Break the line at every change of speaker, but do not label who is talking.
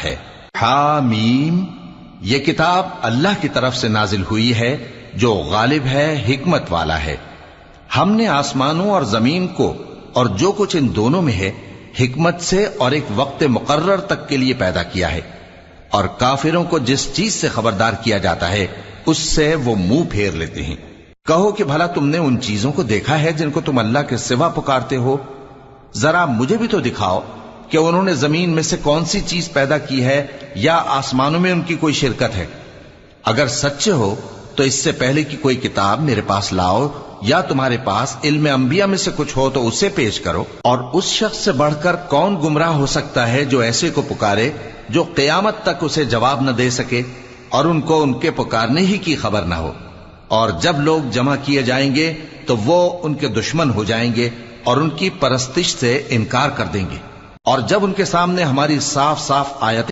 ہے۔ حامیم، یہ کتاب اللہ کی طرف سے نازل ہوئی ہے جو غالب ہے، حکمت والا ہے۔ ہم نے آسمانوں اور زمین کو اور جو کچھ ان دونوں میں ہے حکمت سے اور ایک وقت مقرر تک کے لیے پیدا کیا ہے، اور کافروں کو جس چیز سے خبردار کیا جاتا ہے اس سے وہ منہ پھیر لیتے ہیں۔ کہو کہ بھلا تم نے ان چیزوں کو دیکھا ہے جن کو تم اللہ کے سوا پکارتے ہو؟ ذرا مجھے بھی تو دکھاؤ کہ انہوں نے زمین میں سے کون سی چیز پیدا کی ہے یا آسمانوں میں ان کی کوئی شرکت ہے؟ اگر سچے ہو تو اس سے پہلے کی کوئی کتاب میرے پاس لاؤ، یا تمہارے پاس علم انبیاء میں سے کچھ ہو تو اسے پیش کرو۔ اور اس شخص سے بڑھ کر کون گمراہ ہو سکتا ہے جو ایسے کو پکارے جو قیامت تک اسے جواب نہ دے سکے اور ان کو ان کے پکارنے ہی کی خبر نہ ہو۔ اور جب لوگ جمع کیے جائیں گے تو وہ ان کے دشمن ہو جائیں گے اور ان کی پرستش سے انکار کر دیں گے، اور جب ان کے سامنے ہماری صاف صاف آیتیں